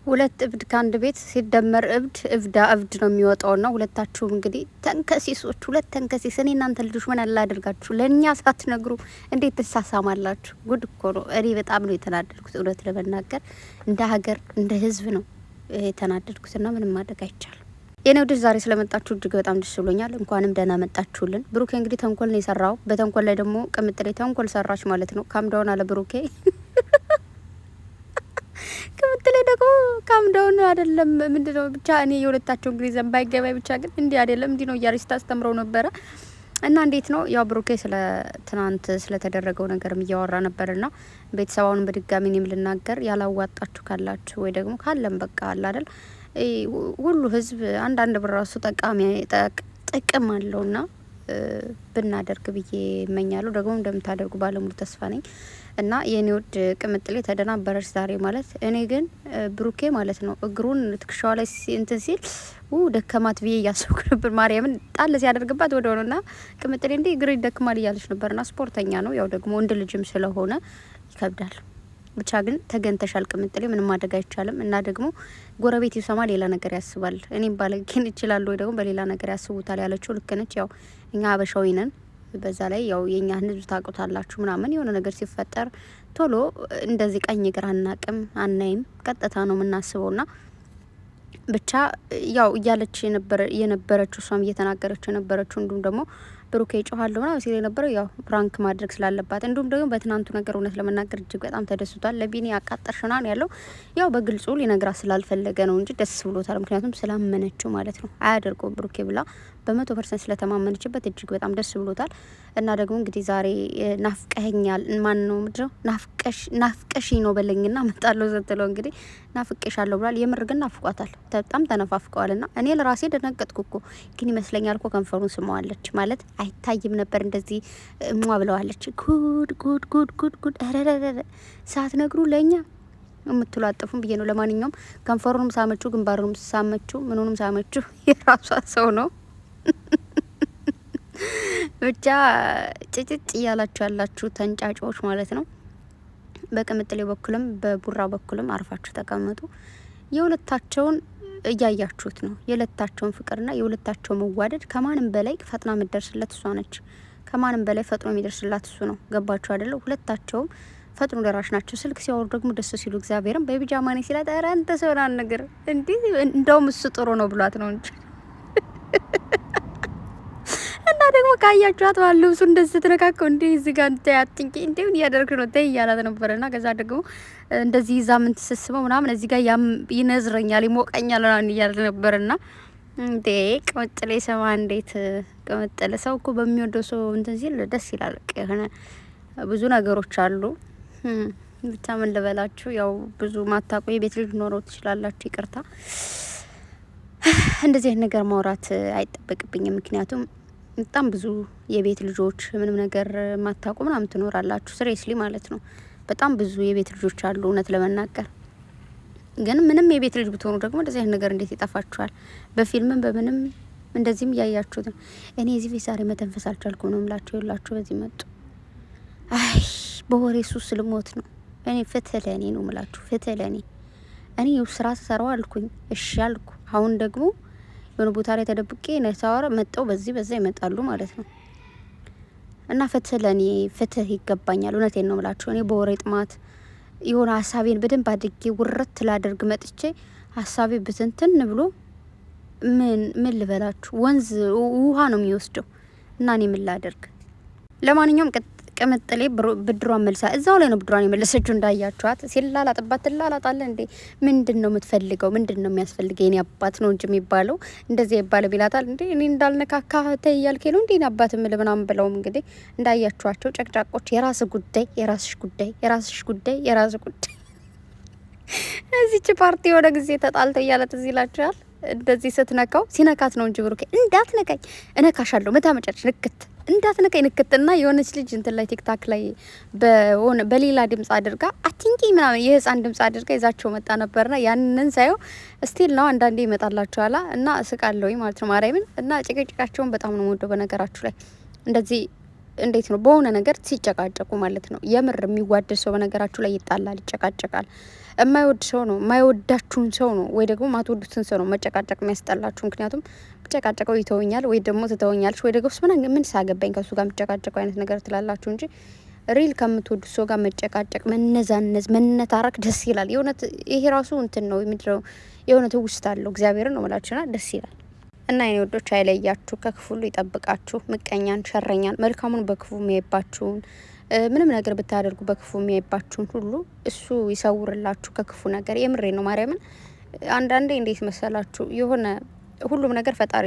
ሁለት እብድ ከአንድ ቤት ሲደመር እብድ ነው የሚወጣውና ሁለታችሁም እንግዲህ ተንከሲሶች፣ ሁለት ተንከሲስ። እኔ እናንተ ልጆች ምን አላደርጋችሁ ለእኛ ሳትነግሩ እንዴት ትሳሳማላችሁ? ጉድ እኮ ነው። እኔ በጣም ነው የተናደድኩት፣ እውነት ለመናገር እንደ ሀገር እንደ ህዝብ ነው የተናደድኩትና ምንም ማድረግ አይቻልም። የኔ ወደሽ ዛሬ ስለመጣችሁ እጅግ በጣም ደስ ብሎኛል። እንኳንም ደህና መጣችሁልን። ብሩኬ እንግዲህ ተንኮል ነው የሰራው። በተንኮል ላይ ደግሞ ቅምጥሌ ተንኮል ሰራች ማለት ነው። ካምዳውን አለ ብሩኬ ቅምጥሌ ደግሞ ካምዳውን አይደለም ምንድነው ብቻ እኔ የሁለታቸው እንግዲህ ዘንባ ይገባይ ብቻ ግን እንዲህ አይደለም እንዲህ ነው እያለች ታስተምረው ነበረ። እና እንዴት ነው ያው ብሩኬ ስለ ትናንት ስለተደረገው ነገርም እያወራ ነበርና ቤተሰባውን በድጋሚ እኔም ልናገር ያላዋጣችሁ ካላችሁ ወይ ደግሞ ካለም በቃ አለ አይደል ሁሉ ህዝብ አንዳንድ ብር ራሱ ጥቅም አለውና ብናደርግ ብዬ እመኛለሁ። ደግሞ እንደምታደርጉ ባለሙሉ ተስፋ ነኝ። እና የኔ ውድ ቅምጥሌ ተደናበረች ዛሬ ማለት እኔ ግን ብሩኬ ማለት ነው እግሩን ትክሻዋ ላይ እንትን ሲል ደከማት ብዬ እያሰብኩ ነበር። ማርያምን ጣል ሲያደርግባት ወደ ሆነና ቅምጥሌ እንዴ እግር ይደክማል እያለች ነበርና ስፖርተኛ ነው ያው ደግሞ ወንድ ልጅም ስለሆነ ይከብዳል። ብቻ ግን ተገንተሻል ቅምጥሌ፣ ምንም ማድረግ አይቻልም። እና ደግሞ ጎረቤት ይሰማ ሌላ ነገር ያስባል። እኔም ባለጌን ይችላል ወይ ደግሞ በሌላ ነገር ያስቡታል ያለችው ልክ ነች። ያው እኛ ሀበሻዊ ነን። በዛ ላይ ያው የኛ ህዝብ ታውቁታላችሁ ምናምን የሆነ ነገር ሲፈጠር ቶሎ እንደዚህ ቀኝ ግራ አናቅም አናይም፣ ቀጥታ ነው የምናስበውና ብቻ ያው እያለች የነበረችው እሷም እየተናገረች የነበረችው እንዲሁም ደግሞ ብሩኬ ጮሃለሁ ምናምን ሲል የነበረው ያው ፕራንክ ማድረግ ስላለባት እንዲሁም ደግሞ በትናንቱ ነገር እውነት ለመናገር እጅግ በጣም ተደስቷል። ለቢኒ ያቃጠርሽና ነው ያለው። ያው በግልጹ ሊነግራት ስላልፈለገ ነው እንጂ ደስ ብሎታል። ምክንያቱም ስላመነችው ማለት ነው። አያደርገው ብሩኬ ብላ በ100% ስለተማመነችበት እጅግ በጣም ደስ ብሎታል። እና ደግሞ እንግዲህ ዛሬ ናፍቀኸኛል ማን ነው ምድረው ናፍቀሽ ነው በለኝና መጣለው ዘጥለው እንግዲህ ናፍቀሻለሁ ብሏል። የምር ግን ናፍቋታል። በጣም ተነፋፍቀዋልና እኔ ለራሴ ደነገጥኩ እኮ ግን ይመስለኛል እኮ ከንፈሩን ስመዋለች ማለት አይታይም ነበር እንደዚህ እሟ ብለዋለች። ጉድ ጉድ ጉድ ጉድ ጉድ ረረረ ሳትነግሩ ለኛ የምትሏጥፉም ብዬ ነው። ለማንኛውም ከንፈሩንም ሳመችው ግንባሩንም ሳመችው ምኑንም ሳመችው የራሷ ሰው ነው። ብቻ ጭጭጭ እያላችሁ ያላችሁ ተንጫጮች ማለት ነው። በቅምጥሌ በኩልም በቡራ በኩልም አርፋችሁ ተቀመጡ። የሁለታቸውን እያያችሁት ነው። የሁለታቸውን ፍቅርና የሁለታቸው መዋደድ ከማንም በላይ ፈጥና የምትደርስለት እሷ ነች። ከማንም በላይ ፈጥኖ የሚደርስላት እሱ ነው። ገባችሁ አይደለ? ሁለታቸውም ፈጥኖ ደራሽ ናቸው። ስልክ ሲያወሩ ደግሞ ደስ ሲሉ እግዚአብሔርን በቢጃማኔ ሲላት ኧረ አንተ ሰውና ነገር እንዴ እንደውም እሱ ጥሩ ነው ብሏት ነው እንጂ እና ደግሞ ካያችኋት ባለው ልብሱ እንደዚህ ስትነካከው እንዴ እዚህ ጋር እንታያጥንቂ እንዴ ምን ያደርክ ነው ተይ እያላት ነበርና ከዛ ደግሞ እንደዚህ ይዛ ምን ትስስመው ምናምን እዚህ ጋር ይነዝረኛል ይሞቀኛል ምናምን እያለ ነበርና እንዴ ቅምጥሌ ሰማ እንዴት ቅምጥሌ ሰው እኮ በሚወደው ሰው እንትን ሲል ደስ ይላል። የሆነ ብዙ ነገሮች አሉ። ብቻ ምን ልበላችሁ ያው ብዙ ማታቆይ የቤት ልጅ ኖረው ትችላላችሁ። ይቅርታ እንደዚህ አይነት ነገር ማውራት አይጠበቅብኝም። ምክንያቱም በጣም ብዙ የቤት ልጆች ምንም ነገር ማታቆ ምናምን ትኖራላችሁ። ስሬስሊ ማለት ነው። በጣም ብዙ የቤት ልጆች አሉ። እውነት ለመናገር ግን ምንም የቤት ልጅ ብትሆኑ ደግሞ እንደዚህ አይነት ነገር እንዴት ይጠፋችኋል? በፊልምም በምንም እንደዚህም እያያችሁት ነው። እኔ እዚህ ቤት ዛሬ መተንፈስ አልቻልኩም ነው ምላችሁ። ይላችሁ በዚህ መጡ። አይ በወሬ ሱስ ልሞት ነው። እኔ ፍትህ ለእኔ ነው ምላችሁ። ፍትህ ለእኔ እኔ ስራ ተሰራው አልኩኝ እሺ አልኩ። አሁን ደግሞ የሆነ ቦታ ላይ ተደብቄ ነሳወራ መጣው በዚህ በዛ ይመጣሉ ማለት ነው። እና ፍትህ ለኔ ፍትህ ይገባኛል። እውነቴን ነው ምላችሁ። እኔ በወሬ ጥማት የሆነ ሀሳቤን በደንብ አድርጌ ውረት ላደርግ መጥቼ ሀሳቤ ብትንትን ብሎ ምን ልበላችሁ ወንዝ ውሃ ነው የሚወስደው። እና እኔ ምን ላደርግ? ለማንኛውም ቅምጥሌ ብድሯን መልሳ እዛው ላይ ነው ብድሯን የመለሰችው። እንዳያችኋት ሲላላጥባት ትላላጣለ እንዴ ምንድን ነው የምትፈልገው? ምንድን ነው የሚያስፈልገው? የኔ አባት ነው እንጂ የሚባለው እንደዚህ ይባል ቢላታል እንዴ እኔ እንዳልነካካ ተይ ያልከኝ ነው እንዴ አባት ምን ምናምን ብለውም እንግዲህ እንዳያችኋቸው ጨቅጫቆች የራስ ጉዳይ የራስሽ ጉዳይ የራስሽ ጉዳይ የራስ ጉዳይ። እዚች ፓርቲ ወደ ጊዜ ተጣልተው እያለት እዚህ ይላችኋል። እንደዚህ ስትነካው ሲነካት ነው እንጂ ብሩኬ እንዳትነካኝ እነካሻለሁ መታመጫች ንክት እንዳትነካኝ ንክትና የሆነች ልጅ እንትን ላይ ቲክታክ ላይ በሌላ ድምጽ አድርጋ አቲንቂ ምናምን የህፃን ድምጽ አድርጋ ይዛቸው መጣ ነበርና ያንን ሳየው ስቲል ነው አንዳንዴ ይመጣላችኋላ እና እስቃለሁ ማለት ነው ማርያምን። እና ጭቅጭቃቸውን በጣም ነው ወደው በነገራችሁ ላይ እንደዚህ እንዴት ነው በሆነ ነገር ሲጨቃጨቁ ማለት ነው። የምር የሚዋደድ ሰው በነገራችሁ ላይ ይጣላል፣ ይጨቃጨቃል። የማይወድ ሰው ነው የማይወዳችሁን ሰው ነው ወይ ደግሞ ማትወዱትን ሰው ነው መጨቃጨቅ የሚያስጠላችሁ። ምክንያቱም ጨቃጨቀው ይተወኛል ወይ ደግሞ ትተወኛለች ወይ ደግሞ ምን ሳገባኝ ከሱ ጋር የምጨቃጨቀው አይነት ነገር ትላላችሁ እንጂ ሪል ከምትወዱት ሰው ጋር መጨቃጨቅ፣ መነዛነዝ፣ መነታረክ ደስ ይላል። የእውነት ይሄ ራሱ እንትን ነው የሚድረው የእውነት ውስጥ አለው። እግዚአብሔርን ነው መላችሁና ደስ ይላል። እና የኔ ወዶች አይለያችሁ፣ ከክፉ ሁሉ ይጠብቃችሁ። ምቀኛን፣ ሸረኛን፣ መልካሙን በክፉ የሚያይባችሁን ምንም ነገር ብታደርጉ በክፉ የሚያይባችሁን ሁሉ እሱ ይሰውርላችሁ ከክፉ ነገር። የምሬ ነው ማርያምን። አንዳንዴ እንዴት መሰላችሁ የሆነ ሁሉም ነገር ፈጣሪ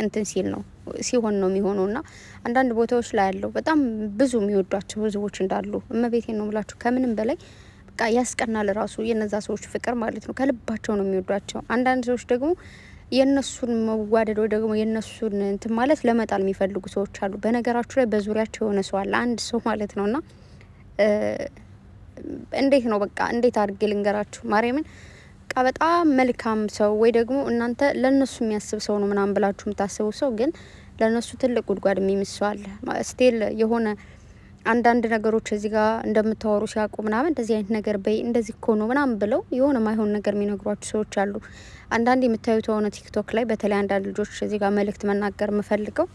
እንትን ሲል ነው ሲሆን ነው የሚሆነው። ና አንዳንድ ቦታዎች ላይ ያለው በጣም ብዙ የሚወዷቸው ህዝቦች እንዳሉ እመቤቴን ነው ምላችሁ። ከምንም በላይ በቃ ያስቀናል ራሱ የነዛ ሰዎች ፍቅር ማለት ነው። ከልባቸው ነው የሚወዷቸው። አንዳንድ ሰዎች ደግሞ የነሱን መዋደድ ወይ ደግሞ የነሱን እንትን ማለት ለመጣል የሚፈልጉ ሰዎች አሉ። በነገራችሁ ላይ በዙሪያቸው የሆነ ሰው አለ፣ አንድ ሰው ማለት ነውና እንዴት ነው በቃ እንዴት አድርጌ ልንገራችሁ ማርያምን በቃ በጣም መልካም ሰው ወይ ደግሞ እናንተ ለነሱ የሚያስብ ሰው ነው ምናምን ብላችሁ የምታስቡ ሰው ግን ለነሱ ትልቅ ጉድጓድ የሚምሰዋል። ስቲል የሆነ አንዳንድ ነገሮች እዚህ ጋር እንደምታወሩ ሲያውቁ ምናምን እንደዚህ አይነት ነገር በይ እንደዚህ እኮ ነው ምናምን ብለው የሆነ ማይሆን ነገር የሚነግሯችሁ ሰዎች አሉ። አንዳንድ የምታዩት የሆነ ቲክቶክ ላይ በተለይ አንዳንድ ልጆች እዚህ ጋር መልእክት መናገር የምፈልገው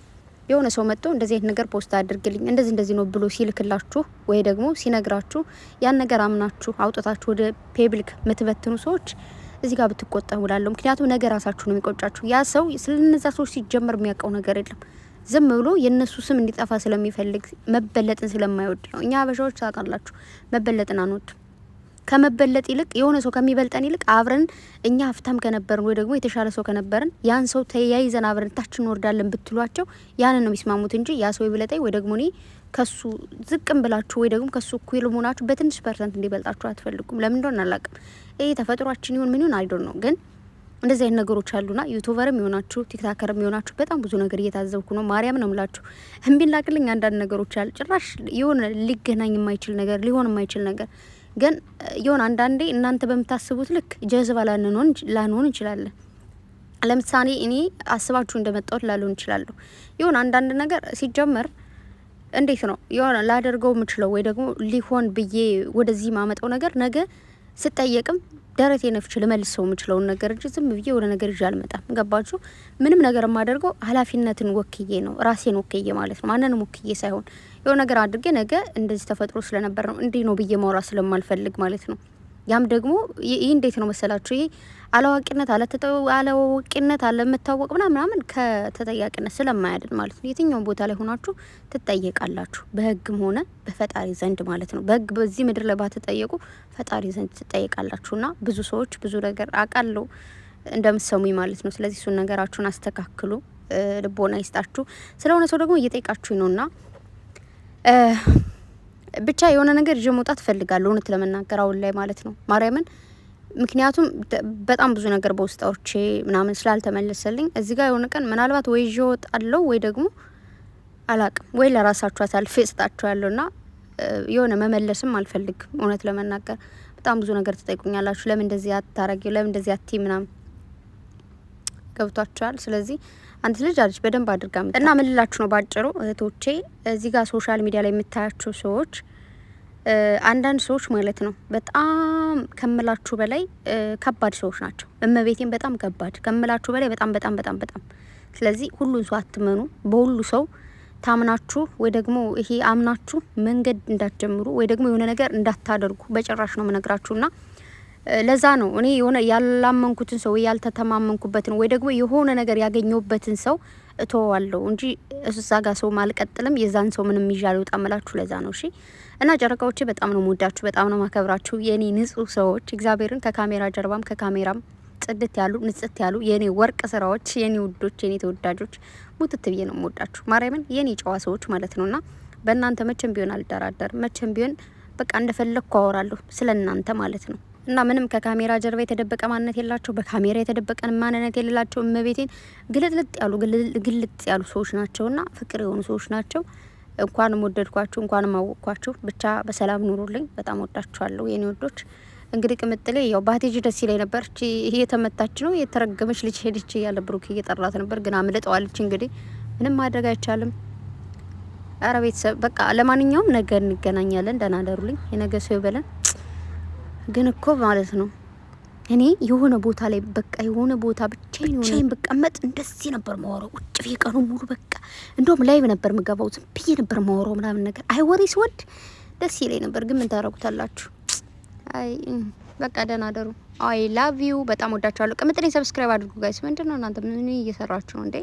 የሆነ ሰው መጥቶ እንደዚህ አይነት ነገር ፖስት አድርግልኝ እንደዚህ ነው ብሎ ሲልክላችሁ ወይ ደግሞ ሲነግራችሁ ያን ነገር አምናችሁ አውጥታችሁ ወደ ፐብሊክ የምትበትኑ ሰዎች እዚህ ጋር ብትቆጠቡ እላለሁ። ምክንያቱም ነገ ራሳችሁ ነው የሚቆጫችሁ። ያ ሰው ስለነዛ ሰዎች ሲጀመር የሚያውቀው ነገር የለም። ዝም ብሎ የነሱ ስም እንዲጠፋ ስለሚፈልግ መበለጥን ስለማይወድ ነው። እኛ አበሻዎች ታውቃላችሁ መበለጥን አንወድም። ከመበለጥ ይልቅ የሆነ ሰው ከሚበልጠን ይልቅ አብረን እኛ ሀብታም ከነበርን ወይ ደግሞ የተሻለ ሰው ከነበርን ያን ሰው ተያይዘን አብረን ታች እንወርዳለን ብትሏቸው ያንን ነው የሚስማሙት እንጂ ያ ሰው ይብለጠኝ ወይ ደግሞ እኔ ከሱ ዝቅም ብላችሁ ወይ ደግሞ ከሱ እኩል መሆናችሁ በትንሽ ፐርሰንት እንዲበልጣችሁ አትፈልጉም። ለምን እንደሆነ አላውቅም። ይሄ ተፈጥሯችን ይሁን ምን ይሁን አይዶን ነው ግን እንደዚህ አይነት ነገሮች አሉና ዩቲዩበርም ይሆናችሁ ቲክታከርም ይሆናችሁ በጣም ብዙ ነገር እየታዘብኩ ነው። ማርያም ነው ምላችሁ እምቢላክልኝ አንዳንድ ነገሮች አሉ ጭራሽ የሆነ ሊገናኝ የማይችል ነገር ሊሆን የማይችል ነገር ግን የሆነ አንዳንዴ እናንተ በምታስቡት ልክ ጀዝባ ላንሆን እንችላለን። ለምሳሌ እኔ አስባችሁ እንደመጣሁት ላልሆን እችላለሁ። የሆነ አንዳንድ ነገር ሲጀመር እንዴት ነው የሆነ ላደርገው የምችለው ወይ ደግሞ ሊሆን ብዬ ወደዚህ ማመጣው ነገር ነገ ስጠየቅም ደረቴ ነፍች ልመልሰው የምችለውን ነገር እንጂ ዝም ብዬ ወደ ነገር ይዤ አልመጣም። ገባችሁ? ምንም ነገር የማደርገው ኃላፊነትን ወክዬ ነው ራሴን ወክዬ ማለት ነው። ማንንም ወክዬ ሳይሆን የሆነ ነገር አድርጌ ነገ እንደዚህ ተፈጥሮ ስለነበር ነው እንዲህ ነው ብዬ ማውራት ስለማልፈልግ ማለት ነው። ያም ደግሞ ይህ እንዴት ነው መሰላችሁ? ይሄ አላዋቂነት አላዋቂነት አለመታወቅ ምናምን ከተጠያቂነት ስለማያድን ማለት ነው። የትኛውም ቦታ ላይ ሆናችሁ ትጠየቃላችሁ፣ በህግም ሆነ በፈጣሪ ዘንድ ማለት ነው። በህግ በዚህ ምድር ላይ ባትጠየቁ ፈጣሪ ዘንድ ትጠየቃላችሁና ብዙ ሰዎች ብዙ ነገር አውቃለሁ እንደምትሰሙኝ ማለት ነው። ስለዚህ እሱን ነገራችሁን አስተካክሉ፣ ልቦና ይስጣችሁ። ስለሆነ ሰው ደግሞ እየጠየቃችሁ ነውና ብቻ የሆነ ነገር ይዤ መውጣት እፈልጋለሁ እውነት ለመናገር አሁን ላይ ማለት ነው ማርያምን። ምክንያቱም በጣም ብዙ ነገር በውስጣዎቼ ምናምን ስላልተመለሰልኝ እዚህ ጋር የሆነ ቀን ምናልባት ወይ ይዤ እወጣለሁ ወይ ደግሞ አላቅም ወይ ለራሳችሁ አሳልፌ እሰጣችኋለሁና የሆነ መመለስም አልፈልግም እውነት ለመናገር። በጣም ብዙ ነገር ትጠይቁኛላችሁ፣ ለምን እንደዚህ አታረጊው፣ ለምን እንደዚህ አትይ ምናምን ገብቷችኋል። ስለዚህ አንድ ልጅ አለች በደንብ አድርጋ እና ምን ልላችሁ ነው ባጭሩ እህቶቼ፣ እዚህ ጋር ሶሻል ሚዲያ ላይ የምታያቸው ሰዎች አንዳንድ ሰዎች ማለት ነው በጣም ከምላችሁ በላይ ከባድ ሰዎች ናቸው። እመቤቴን በጣም ከባድ ከምላችሁ በላይ በጣም በጣም በጣም በጣም። ስለዚህ ሁሉን ሰው አትመኑ። በሁሉ ሰው ታምናችሁ ወይ ደግሞ ይሄ አምናችሁ መንገድ እንዳትጀምሩ ወይ ደግሞ የሆነ ነገር እንዳታደርጉ በጭራሽ ነው መነግራችሁና ለዛ ነው እኔ የሆነ ያላመንኩትን ሰው ያልተተማመንኩበትን ወይ ደግሞ የሆነ ነገር ያገኘውበትን ሰው እተዋለሁ እንጂ እዛ ጋር ሰው ማልቀጥልም የዛን ሰው ምንም ይዣል ወጣምላችሁ። ለዛ ነው እሺ። እና ጨረቃዎቼ በጣም ነው የምወዳችሁ፣ በጣም ነው ማከብራችሁ የኔ ንጹህ ሰዎች። እግዚአብሔርን ከካሜራ ጀርባም ከካሜራም ጽድት ያሉ ንጽት ያሉ የኔ ወርቅ ስራዎች፣ የኔ ውዶች፣ የኔ ተወዳጆች ሙትት ብዬ ነው የምወዳችሁ ማርያምን፣ የኔ ጨዋ ሰዎች ማለት ነውና በእናንተ መቼም ቢሆን አልደራደር፣ መቼም ቢሆን በቃ እንደፈለግኩ አወራለሁ ስለናንተ ማለት ነው። እና ምንም ከካሜራ ጀርባ የተደበቀ ማንነት የላቸው፣ በካሜራ የተደበቀን ማንነት የሌላቸው እመቤቴን ግልጥ ያሉ ሰዎች ናቸውና ፍቅር የሆኑ ሰዎች ናቸው። እንኳንም ወደድኳችሁ፣ እንኳንም አወቅኳችሁ። ብቻ በሰላም ኑሩልኝ። በጣም ወዳችኋለሁ የኔ ወዶች። እንግዲህ ቅምጥሌ ያው ባቴጅ ደስ ይለኝ ነበር። ይሄ የተመታች ነው የተረገመች ልጅ ሄድች እያለ ብሩክ እየጠራት ነበር፣ ግን አምልጠዋለች። እንግዲህ ምንም ማድረግ አይቻልም። ኧረ ቤተሰብ በቃ ለማንኛውም ነገ እንገናኛለን። ደህና ደሩልኝ። የነገ ሰው ይበለን። ግን እኮ ማለት ነው እኔ የሆነ ቦታ ላይ በቃ የሆነ ቦታ ብቻዬን ብቀመጥ እንደዚህ ነበር ማወራው ቁጭ ብዬ ቀኑን ሙሉ በቃ እንደውም ላይቭ ነበር ምገባው ዝም ብዬ ነበር ማወራው ምናምን ነገር አይወሬ ሲወድ ደስ ይለኝ ነበር። ግን ምን ታረጉታላችሁ? አይ በቃ ደህና ደሩ። አይ ላቭ ዩ በጣም ወዳችኋለሁ። ቅምጥሌ ሰብስክራይብ አድርጉ ጋይስ። ምንድነው እናንተ ምን እየሰራችሁ ነው እንዴ?